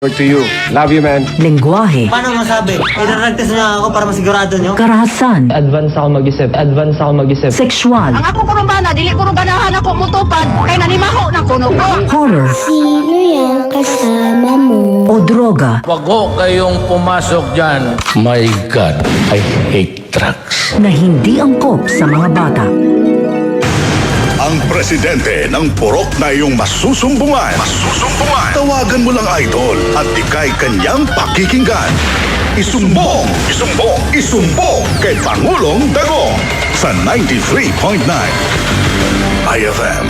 To you. Love you, man. Lengguwahe, Paano masabi? Idaragtas niya ako para masigurado nyo? karahasan, Advance ako mag-isip. sexual, Ang ako kurubana, dili ko ganahan ako mutupad, kay nanimaho na kuno ko. horror, Sino yung kasama mo? o droga Wag ho kayong pumasok dyan. My God, I hate drugs. na hindi angkop sa mga bata. Ang presidente ng purok na iyong masusumbungan. Tawagan mo lang idol at ikay kanyang pakikinggan. Isumbong kay Pangulong Dagong sa 93.9 IFM.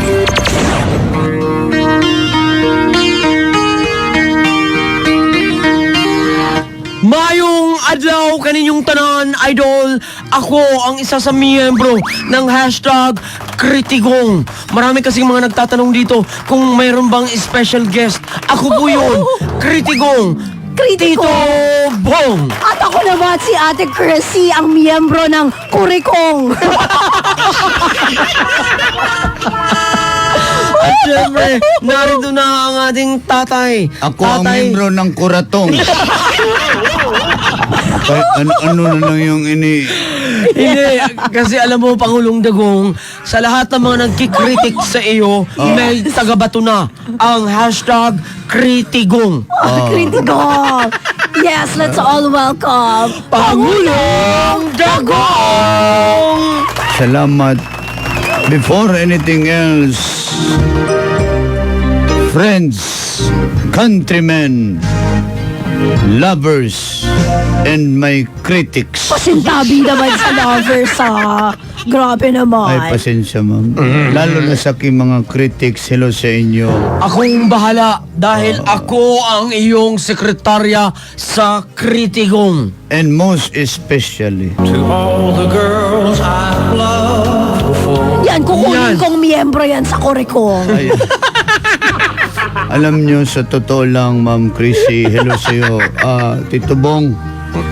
Mayong adlaw kaninyong tanan, idol. Ako ang isa sa miyembro ng hashtag Kritigong. Marami kasing mga nagtatanong dito kung mayroon bang special guest. Ako po yun, Kritigong. Kritigong. Tito Bong. At ako naman si Ate Chrissy, ang miyembro ng Kurikong. At syempre, narito na ang ating tatay. Ako ang membro ng kuratong. Ano na lang yung ini... Hindi, kasi alam mo, Pangulong Dagong, sa lahat ng mga nagkikritik sa iyo, may tagabato na ang hashtag Kritigong. Kritigong. Yes, let's all welcome Pangulong Dagong! Salamat. Before anything else, friends, countrymen, lovers, and my critics. Pasintabi naman sa lovers, ha. Grabe naman. Ay, pasensya ma'am. Lalo na sa aking mga critics, hello sa inyo. Akong bahala dahil ako ang iyong sekretarya sa Kritigong. And most especially, Yan, kukunin Yan. kong miyembro yan sa Kurikong. ay, alam nyo, sa totoo lang, Ma'am Chrissy, hello sa iyo. Tito Bong,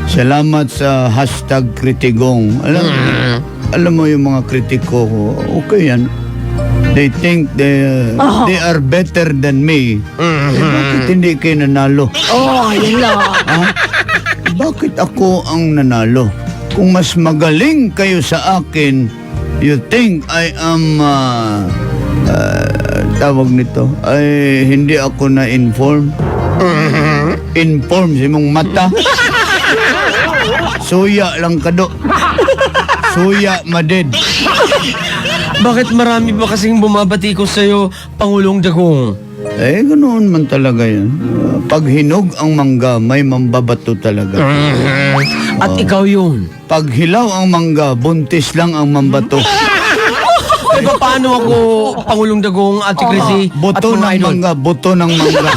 salamat sa hashtag Kritigong. Alam mo yung mga kritiko ko, okay yan. They think they are better than me. Bakit hindi kayo nanalo? Oh, yun lang. Bakit ako ang nanalo? Kung mas magaling kayo sa akin, you think I am tawag nito ay hindi ako na-inform. Inform sa mong mata. Suya lang kado. Suya maded. Bakit marami ba kasing bumabati ko sa iyo, Pangulong Dagong? Eh, ganoon man talaga yan. Pag hinog ang mangga, may mambabato talaga. At ikaw yun. Pag hilaw ang mangga, buntis lang ang mambato. E paano ako, Pangulong Dagong, Ate Chrissy, at Buto mga ng idol? mangga, buto ng mangga.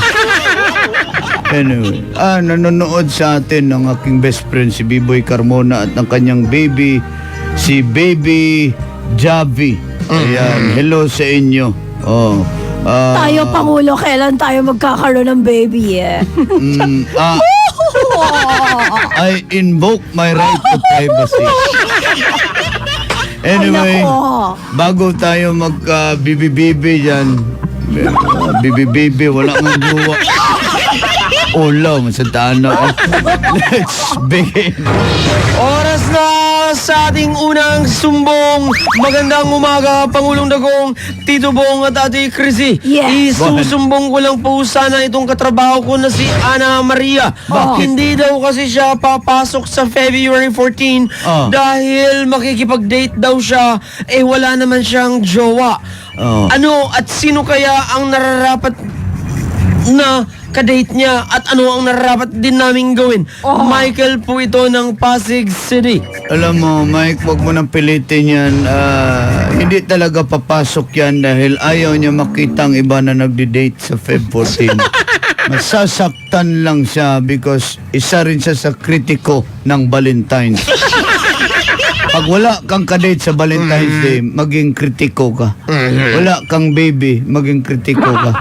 Anyway, nanonood sa atin ng aking best friend si Biboy Carmona at ng kanyang baby, si Baby Javi. Ayan, hello sa inyo. Tayo, Pangulo, kailan tayo magkakaroon ng baby, eh? I invoke my right to privacy. Anyway, Ay, nako. bago tayo mag-bibi-bibi dyan, bibi-bibi, wala nga jowa. Ulaw, masataan na. Let's begin. Oras na sa ating unang sumbong. Magandang umaga, Pangulong Dagong, Tito Bong at Ate Chrissy. Yes. Isusumbong ko lang po sana itong katrabaho ko na si Ana Maria. Hindi daw kasi siya papasok sa February 14 dahil makikipag-date daw siya. Eh wala naman siyang jowa. Ano at sino kaya ang nararapat na kadate niya at ano ang nararapat din naming gawin? Michael po ito ng Pasig City. Alam mo, Mike, wag mo nang pilitin yan. Hindi talaga papasok yan dahil ayaw niya makita ang iba na nagdi-date sa Feb 14. Masasaktan lang siya because isa rin siya sa kritiko ng Valentine's. Pag wala kang kadate sa Valentine's Day, maging kritiko ka. Wala kang baby, maging kritiko ka.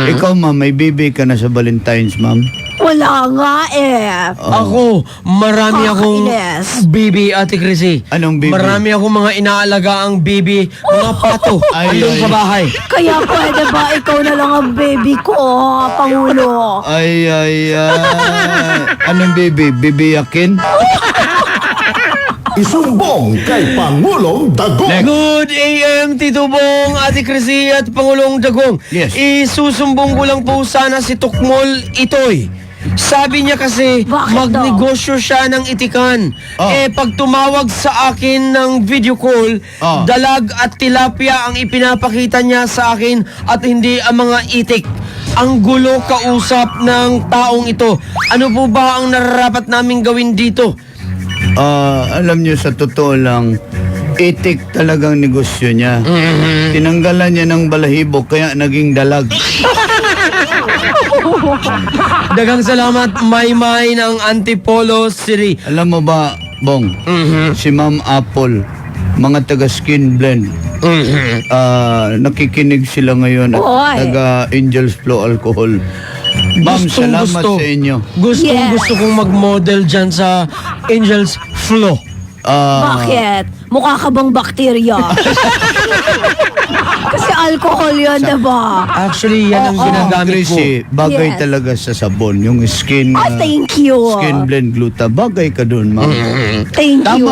Ikaw, ma'am, may baby ka na sa Valentine's, ma'am. Wala nga eh. Ako, marami akong Kakainis. baby, Ate Chrissy. Anong baby? Marami akong mga inaalaga ang baby, mga pato, Ay, andun ay. sa bahay. Kaya pwede ba ikaw na lang ang baby ko, Pangulo? Ay. Anong baby? Bibiyakin? Isumbong kay Pangulong Dagong. Good AM, Tito Bong, Ate Chrissy at Pangulong Dagong. Yes. Isusumbong ko lang po sana si Tukmol Itoy. Sabi niya kasi Bakit magnegosyo siya ng itikan. Oh. Pag tumawag sa akin ng video call, Oh. dalag at tilapia ang ipinapakita niya sa akin at hindi ang mga itik. Ang gulo kausap ng taong ito. Ano po ba ang nararapat naming gawin dito? Alam nyo, sa totoo lang, itik talagang negosyo niya. Tinanggalan niya ng balahibo, kaya naging dalag. Dagang salamat, Maymay ng Antipolo City. Alam mo ba, Bong, si Ma'am Apple, mga taga Skin Blend, nakikinig sila ngayon at Oy. taga Angels Flow Alcohol. Ma'am, salamat sa inyo. Gusto kong mag-model dyan sa Angels Flow. Bakit? Mukha ka bang bakterya? Kasi alcohol yun, diba? Actually, yan ang ginagamit ko. Chrissy, bagay Yes. talaga sa sabon. Yung skin, Thank you. Skin Blend Gluta, bagay ka doon, ma'am. Thank you.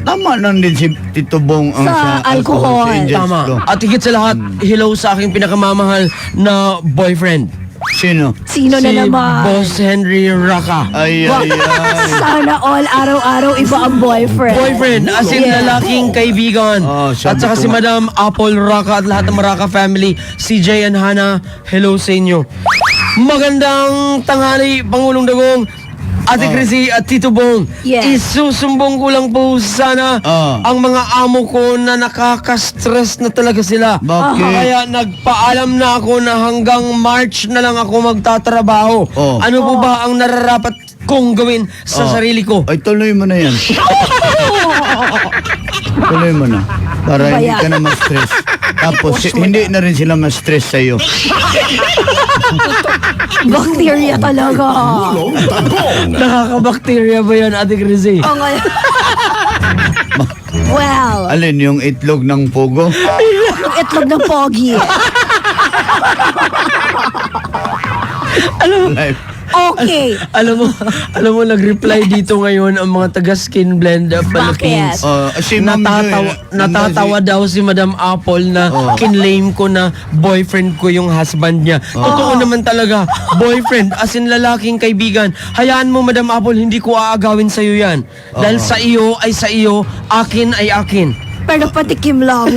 Tama din si Tito Bong ang Sa sa alcohol. sa Angels Tama. Flow. At higit sa lahat, hello sa aking pinakamamahal na boyfriend. Sino? Sino na Si naman? Boss Henry Raka. Ay. Sana all araw-araw iba ang boyfriend. Boyfriend, as in Yeah. lalaking kaibigan. sabi At saka ko si nga. Madam Apple Raka at lahat ng Raka family, CJ and Hannah, hello sa inyo. Magandang tanghali, Pangulong Dagong, Ate Chrissy at Tito Bong. Yes. Isusumbong ko lang po sana ang mga amo ko na nakaka-stress na talaga sila. Bakit? Kaya nagpaalam na ako na hanggang March na lang ako magtatrabaho. Ano po ba ang nararapat kong gawin sa sarili ko? Ay, tuloy mo na yan. Tuloy mo na. Para Ano ba hindi yan? ka na ma-stress. Tapos, hindi na rin sila ma-stress sa'yo. Bakterya talaga. Nakaka-bacteria ba yan, Ate Chrissy? Oh, ngayon. Well, Alin, yung itlog ng pugo? yung itlog ng pogi. Life. Okay. Alam mo, nag-reply dito ngayon ang mga taga Skin Blend Philippines. Si Ma'am Natatawa daw si Madam Apple na kinlaim ko na boyfriend ko yung husband niya. Totoo naman talaga, boyfriend, as in lalaking kaibigan. Hayaan mo, Madam Apple, hindi ko aagawin sa'yo yan. Dahil sa iyo ay sa iyo, akin ay akin. Pero patikim lang.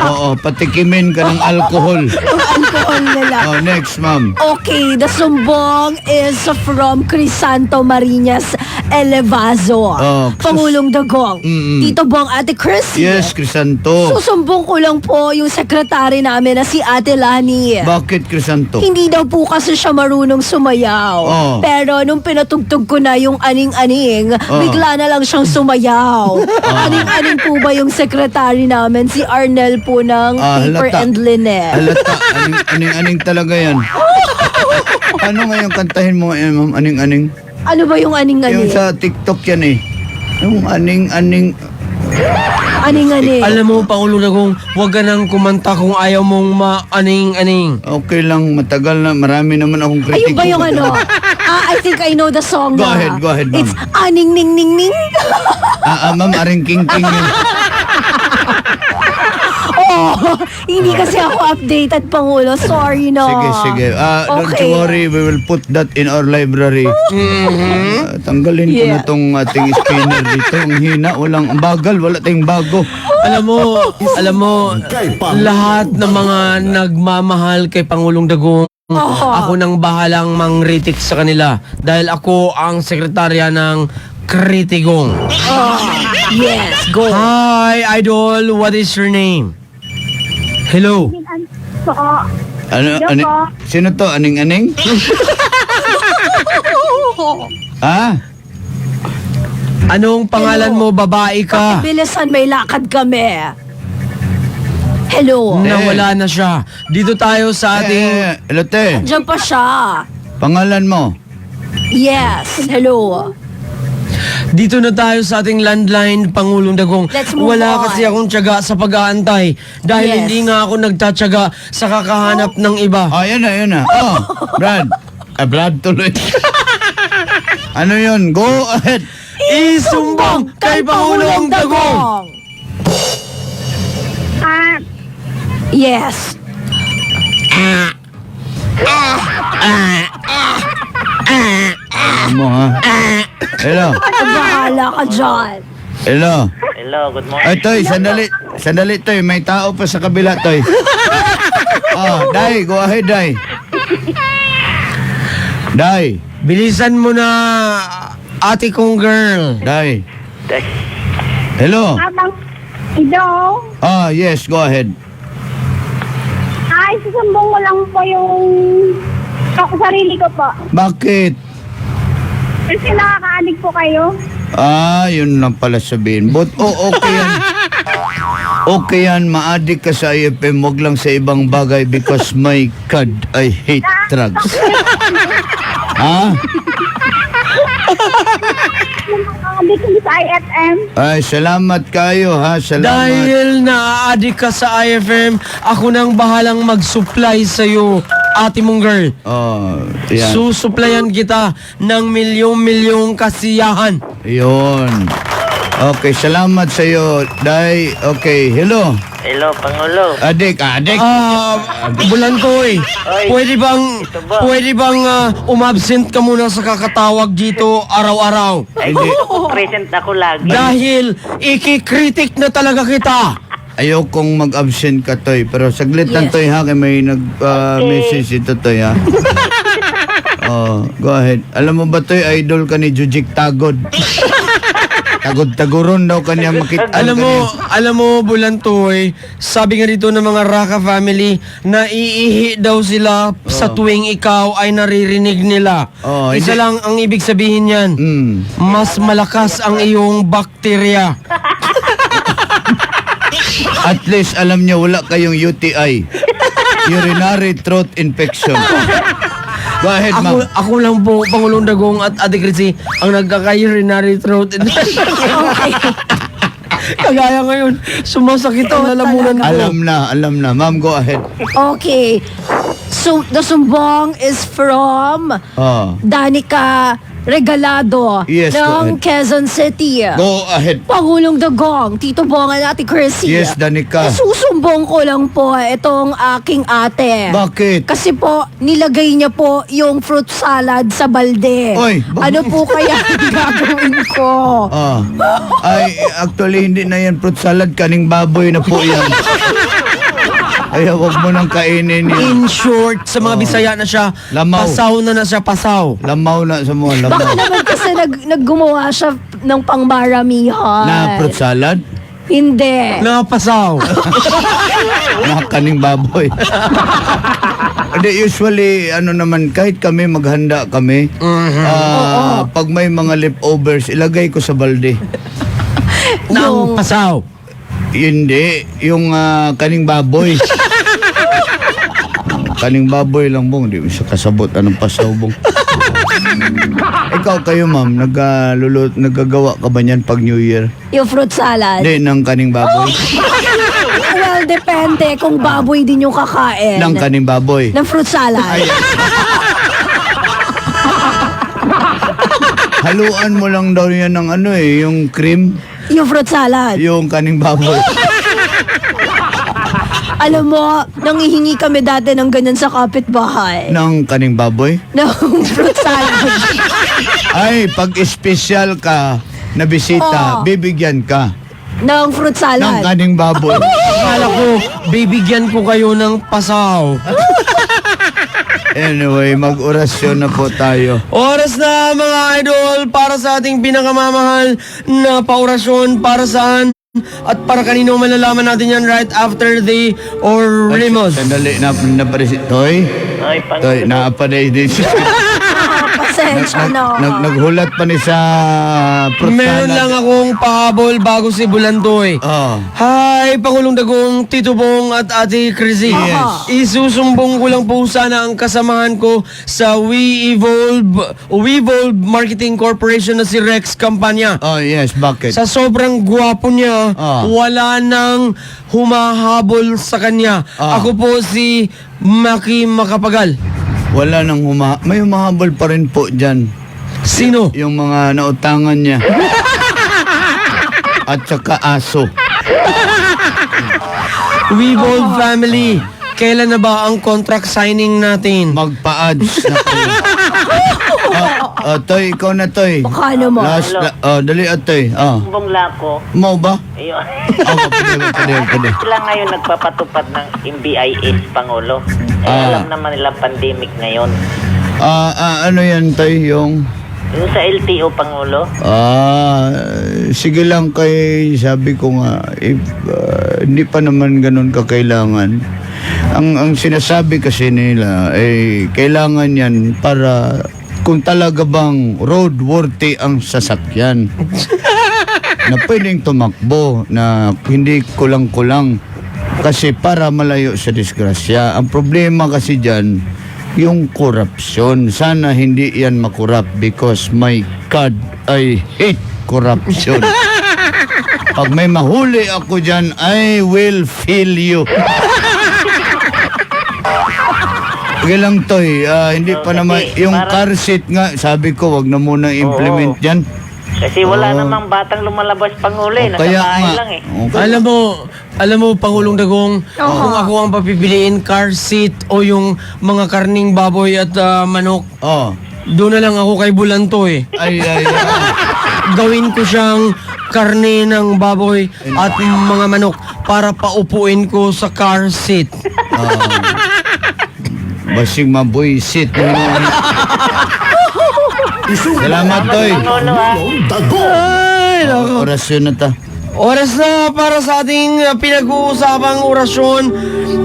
Oo, patikimin ka ng alcohol. Yung alcohol nila. Next, ma'am. Okay, the sumbong is from Crisanto Marinas Elevazo. Pangulong Dagong. Tito Bong, Ate Chrissy. Yes, Crisanto. Susumbong ko lang po yung sekretary namin na si Ate Lani. Bakit, Crisanto? Hindi daw po kasi siya marunong sumayaw. Pero nung pinatugtog ko na yung aning-aning, bigla na lang siyang sumayaw. Aning-aning po ba yung sekretary namin, si Arnel po ng Paper halata. and Linen? Halata, aning-aning talaga yan. Ano nga yung kantahin mo, ma'am? Aning-aning? Ano ba yung aning-aning? Yung sa TikTok yan eh. Yung aning-aning. Aning-aning. Alam mo, Pangulong Dagong, huwag ka nang kumanta kung ayaw mong ma-aning-aning. Okay lang, matagal na. Marami naman akong kritiko. Ayun ba yung ano? I think I know the song Go na. ahead, ma'am. It's aning-ning-ning-ning. Ma'am, aring king-king yun. Hindi kasi ako updated, Pangulo. Sorry, no. Sige. Don't you worry, we will put that in our library. Tanggalin ko na tong ating spinner dito. Ang hina, walang bagal, wala tayong bago. Alam mo, lahat ng mga nagmamahal kay Pangulong Dagong, ako nang bahalang mangritik sa kanila dahil ako ang sekretarya ng Kritigong. Yes, go. Hi, Idol. What is your name? Hello. Sino to? Aning-aning? Ha? Anong pangalan mo, babae ka? Bilisan, may lakad kami. Hello. Nawala na siya. Dito tayo sa ating... Elote, Diyan pa siya. pangalan mo? Yes, hello. Dito na tayo sa ating landline, Pangulong Dagong. Let's move Wala on. kasi akong tiyaga sa pag-aantay dahil Yes. hindi nga ako nagtatyaga sa kakahanap ng iba. Oh, yan na. Oh, Brad. Brad tuloy. Ano yun? Go ahead. Isumbong kay Pangulong Dagong! Yes. Mo ha? Hello. Bahala ka dyan. Hello. Hello, good morning. Ay, Toy, sandali, Toy. May tao pa sa kabila, Toy. Oh, Day, go ahead, Day. Day, Bilisan mo na, ate kong girl. Day. Hello. Habang Ido, Ah, yes, go ahead. ay susumbong ko lang po yung sarili ko po. Bakit? Kasi nakakaanig po kayo. Ah, yun lang pala sabihin. But, okay yan. Okay yan, maadik ka sa IFM, wag lang sa ibang bagay because my God, I hate drugs. Ha? Dito sa IFM. Ay, salamat kayo, ha? Salamat. Dahil na-addict ka sa IFM, ako nang bahalang mag-supply sa'yo, ate mong girl. Oh, yan. Susuplayan kita ng milyong-milyong kasiyahan. Yun. Okay, salamat sa iyo, Day. Okay, hello. Hello, Pangulo. Adik. Bulantoy, pwede bang umabsent ka muna sa kakatawag dito araw-araw? Ay, present ako lagi. Dahil ikikritik na talaga kita. Ayokong mag-absent ka, Toy. Pero saglit lang, Yes. Toy, ha? Kaya may nag-message ito, Toy, ha? Oh, go ahead. Alam mo ba, Toy, idol ka ni Jujik Tagod. Tagod-taguron daw kanya makita. Alam mo, Bulantoy, sabi nga dito ng mga Raka family, naiihi daw sila sa tuwing ikaw ay naririnig nila. Oh, Isa hindi- lang ang ibig sabihin yan. Mas malakas ang iyong bakterya. At least, alam niyo, wala kayong UTI. Urinary throat infection. Go ahead, ma'am. Ako lang po, Pangulong Dagong at Ate Chrissy, ang nagkaka-urinary throat. Kagaya ngayon, sumasakit ang lalamunan ko. Alam na. Ma'am, go ahead. Okay. So, the sumbong is from Oh. Danica Regalado Yes, go ng ahead. Quezon City. Go ahead. Pangulong Dagong, Tito Bong at Ate Chrissy. Yes, Danica. Susumbong ko lang po itong aking ate. Bakit? Kasi po, nilagay niya po yung fruit salad sa balde. Oy, Ano po kaya ang gagawin ko? Ah. Ay, actually, hindi na yan fruit salad. Kaning baboy na po yan. Ay, wag mo nang kainin In yun. short, sa mga Bisaya na siya, Lamaw. pasaw na siya, pasaw. Lamaw na sa mga Baka lamaw. naman kasi naggumawa siya ng pangmaramihan. Na fruit salad? Hindi. Napasaw. Na kaning baboy. Hindi, usually, ano naman, kahit kami maghanda kami, pag may mga leftovers, ilagay ko sa balde. Nang pasaw. Hindi, yung kaning baboy. Kaning baboy lang, bong. Di mo siya kasabot. Anong pasawbong? Ikaw kayo, ma'am, nagagawa ka ba niyan pag New Year? Yung fruit salad. Hindi, ng kaning baboy. Well, depende kung baboy din yung kakain. Ng kaning baboy. Ng fruit salad. Haluan mo lang daw yan ng yung cream, Yung fruit salad. yung kaning baboy. Alam mo, nangihingi kami dati ng ganyan sa kapitbahay. Ng kaning baboy? Ng fruit salad. Ay, pag espesyal ka na bisita, Oo. bibigyan ka Ng fruit ng salad. kaning baboy. Akala ko, bibigyan ko kayo ng pasaw. Anyway, mag-orasyon na po tayo. Oras na mga idol para sa ating pinakamamahal na paorasyon para saan at para kanino malalaman natin yan right after the Orimos. Sandali, naparesit. Toy? Ay, Toy, naapaday din siya. Pasensya Pasensya na. Naghulat pa ni sa fruit Meron salad. lang akong pahabol bago si Bulantoy. Oh. Hi, Pangulong Dagong, Tito Bong at Ate Chrissy. Yes. Isusumbong ko lang po sana ang kasamahan ko sa We Evolve Marketing Corporation na si Rex Campania. Oh, yes, bakit? Sa sobrang gwapo niya, wala nang humahabol sa kanya. Ako po si Maki Makapagal. Wala nang may humahabol pa rin po dyan. Sino? Yung mga nautangan niya. At saka aso. We Evolve Family. Kailan na ba ang contract signing natin? Magpa-ads na kayo. Toy, ikaw na, Toy. Baka naman. Dali, Toy. Bong Lako. Mau ba? Ayun. Pwede. Sila ngayon nagpapatupad ng MBIS, Pangulo. Alam naman nila pandemic ngayon. Ano yan, Toy? Yung Sa LTO, Pangulo. sige lang kay sabi ko nga, hindi pa naman ganun kakailangan. Ang sinasabi kasi nila kailangan yan para kung talaga bang roadworthy ang sasakyan na pwedeng tumakbo na hindi kulang-kulang kasi para malayo sa disgrasya. Ang problema kasi dyan yung korupsyon. Sana hindi yan makurap because my God, I hate corruption. Pag may mahuli ako dyan, I will feel you. Sige lang, Toy. Hindi pa naman, yung car seat nga, sabi ko, wag na munang implement dyan. Kasi wala namang batang lumalabas, Pangulo. Nasa Kaya bahay nga. lang eh. Okay. Alam mo, Pangulong Dagong, kung ako ang papipiliin, car seat o yung mga karning baboy at manok, doon na lang ako kay Bulantoy. Ay. Gawin ko siyang karne ng baboy at mga manok para paupuin ko sa car seat. Basing mabuisit. Salamat, Toy. Pangulo, Dagong. Ay, nako. Orasyon na ta. Oras na para sa ating pinag-uusapang orasyon.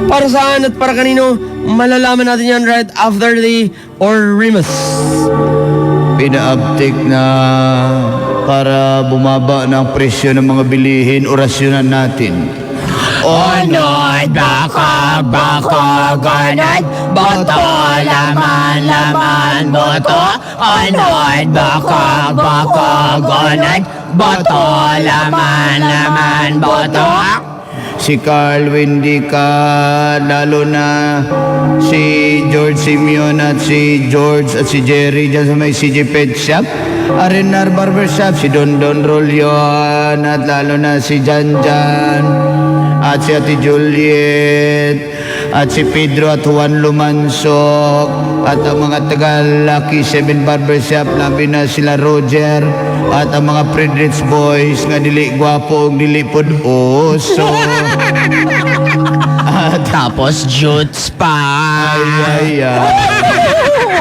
Para saan at para kanino? Malalaman natin yan right after the Orimus. Pina-uptake na para bumaba ng presyo ng mga bilihin, orasyonan natin. Onod, bakag, ganad, boto, laman, boto. Onod, bakag, ganad, boto, laman, boto. Si Carl Wendica, lalo na si George Simeon at si George at si Jerry dyan sa may CJ Pet Shop, Arenar Barber Shop, si Don Rolyon at lalo na si Jan at si Ate Juliet at si Pedro at Juan Lumansok at ang mga taga Lucky 7 Barbershop, labi na sila Roger at ang mga Friedrichs Boys nga dili gwapo ug dili pod oso. At Tapos jutes pa. ay.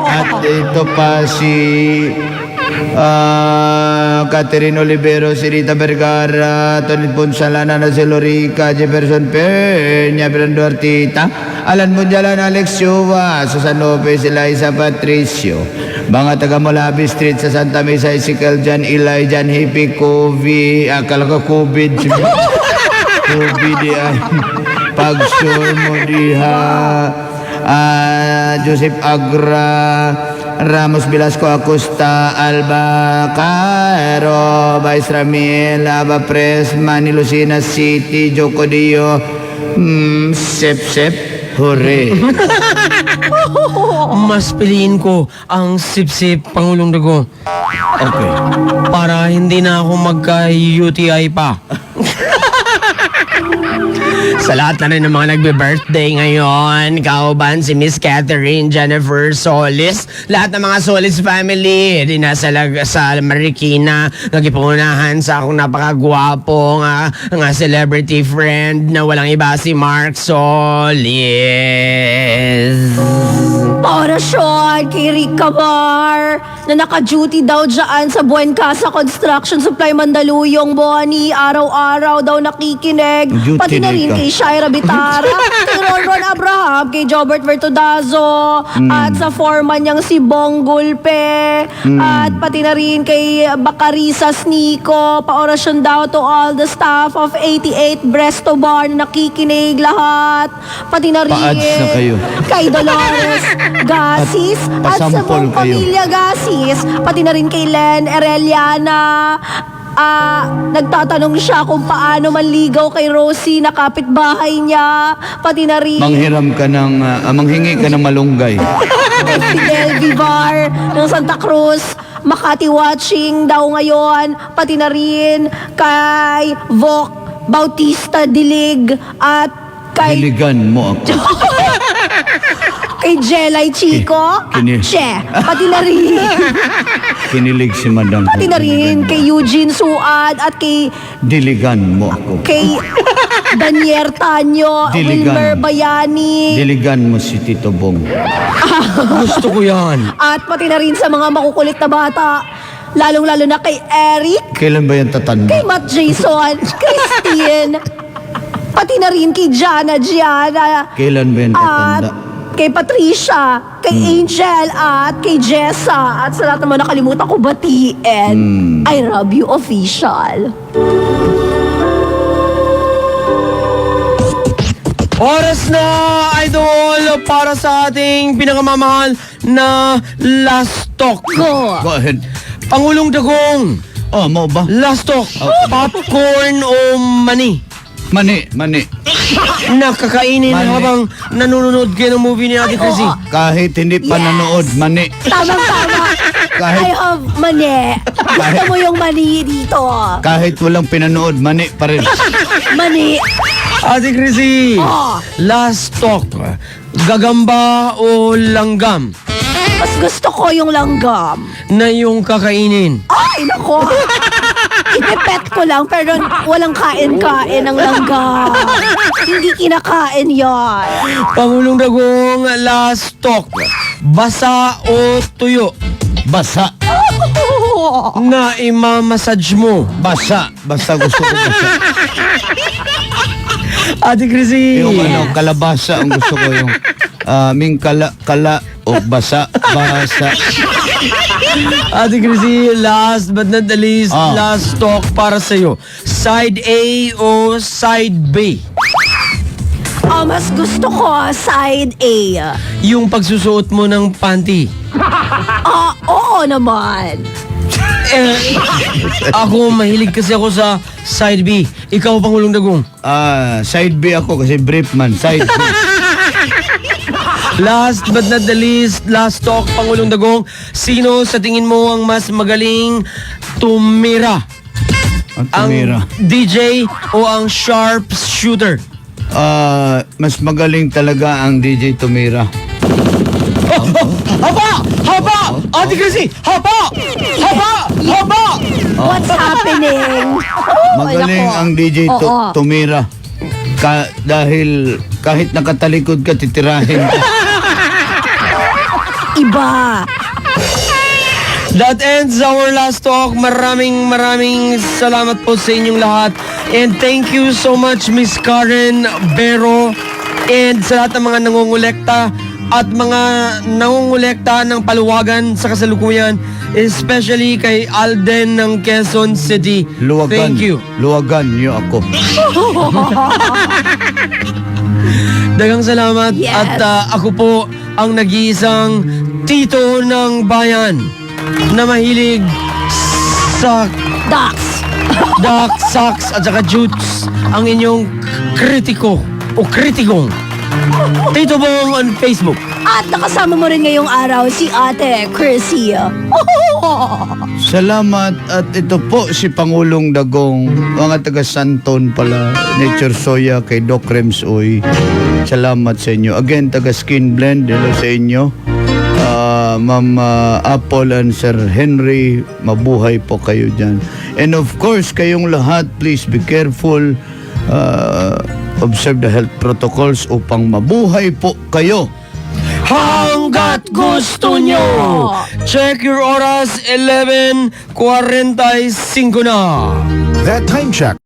At ito pa si Catherine Olivero, si Rita Vergara, Tony Ponsalana, na si Lorica, Jefferson Peña, Fernando Artita, Alan Munjalan, Alex Chua, Susan Lopez, Eliza Patricio, mga taga Molabi Street sa Santa Mesa, Ezekiel Jan, Eli Jan, Hippie, Kobe, akala ko COVID, Kobe di ay Pagsur mo diha, Joseph Agra, Ramos Velasco Acosta, Alba Cairo, Vice Ramil, Aba Pres, Manny Lucina City, Joko Dio, Sep, hooray. Mas piliin ko ang sip-sip, Pangulong Dago. Okay. Para hindi na ako magka-UTI pa. Sa lahat na rin ng mga nagbe-birthday ngayon, kauban si Miss Catherine Jennifer Solis, lahat ng mga Solis family, di na sa Marikina, nagipunahan sa akong napakagwapo nga celebrity friend na walang iba si Mark Solis. Orasyon kay Rick Camar na naka-duty daw dyan sa Buencasa Construction Supply Mandaluyong, Bonnie. Araw-araw daw nakikinig. Duty Pati na ni rin ka. kay Shaira Bitara, kay Ron Abraham, kay Jobert Vertudazo, at sa foreman niyang si Bong Gulpe, at pati na rin kay Bacarisas Nico, paorasyon daw to all the staff of 88 Bresto Bar na nakikinig lahat, pati na rin Pa-ads na kayo. kay Dolores Gasis, at sa pasampol buong kayo. pamilya Gasis, pati na rin kay Len Ereliana. Nagtatanong siya kung paano manligaw kay Rosie na kapitbahay niya, pati na rin Manghingi ka ng malunggay. kay Fidel Vivar ng Santa Cruz, Makati watching daw ngayon, pati na rin kay Vok Bautista Dilig, at kay Hiligan mo ako. kay Jelay Chico, Che, pati na rin Kinilig si Madam. pati na rin kay Eugene Suad, at Diligan mo ako. kay Danier Tanyo, Diligan. Wilmer Bayani, Diligan mo si Tito Bong. Gusto ko yan. at pati na rin sa mga makukulit na bata, lalong-lalo na kay Eric, Kailan ba yan tatanda? kay Matt Jason, Christine, pati na rin kay Gianna, Kailan ba yan at tatanda? kay Patricia, kay Angel, at kay Jessa, at sa lahat naman nakalimutan ko batiin, I love you official. Oras na, idol, para sa ating pinakamamahal na last talk. Go! Go ahead. Pangulong Dagong, Oh, mo ba? last talk. Popcorn o mani? Mani. Nakakainin Mani. habang nanonood kayo ng movie ni Ate Chrissy. Kahit hindi pa Yes. nanood, mani. Tamang-tama. Kahit- I have mani. Gusto mo yung mani dito. Kahit walang pinanood, mani pa rin. Mani. Ate Chrissy, Oh. last talk. Gagamba o langgam Mas gusto ko yung langgam. na yung kakainin? Ay, nako. Ipepet ko lang, pero walang kain-kain ng langgam. Hindi kinakain yan. Pangulong Dagong, last talk. Basa o tuyo Basa. na imamassage mo? Basa. Basta gusto ko basa. Ate Chrissy, Yung kalabasa ang gusto ko yung ming kala o basa. Ate Chrissy, last but not the least, last talk para sa'yo. Side A o side B? Mas gusto ko side A. Yung pagsusuot mo ng panty. Oo naman. Ako, mahilig kasi ako sa side B. Ikaw, Pangulong Dagong. Side B ako kasi brief man. Side B. Last but not the least, last talk, Pangulong Dagong. Sino sa tingin mo ang mas magaling tumira? Ang tumira. Ang DJ o ang sharp shooter? Mas magaling talaga ang DJ Tumira. Haba! Haba! Ate Chrissy! Haba! Haba! Haba! What's happening? Magaling nako. ang DJ Oo. Tumira. Dahil kahit nakatalikod ka, titirahin ka. Iba. That ends our last talk. Maraming salamat po sa inyong lahat. And thank you so much, Miss Karen Bero. And sa lahat ng mga nangungulekta at mga nangungulekta ng paluwagan sa kasalukuyan, especially kay Alden ng Quezon City. Luwagan. Thank you. Luwagan niyo ako. Dagang salamat. Yes. At ako po ang nag-iisang tito ng bayan na mahilig sa Ducks. duck, socks at saka jutes, ang inyong kritiko o kritikong Tito Bong on Facebook. At nakasama mo rin ngayong araw si Ate Chrissy. Salamat at ito po si Pangulong Dagong, mga taga Santon pala, Nature Soya kay Doc Rems Uy. Salamat sa inyo. Again, taga Skin Blend, hello sa inyo. Ma'am Apple and Sir Henry, mabuhay po kayo dyan. And of course, kayong lahat, please be careful. Observe the health protocols upang mabuhay po kayo. Hanggat gusto nyo! Check your oras, 11:45 na. That time check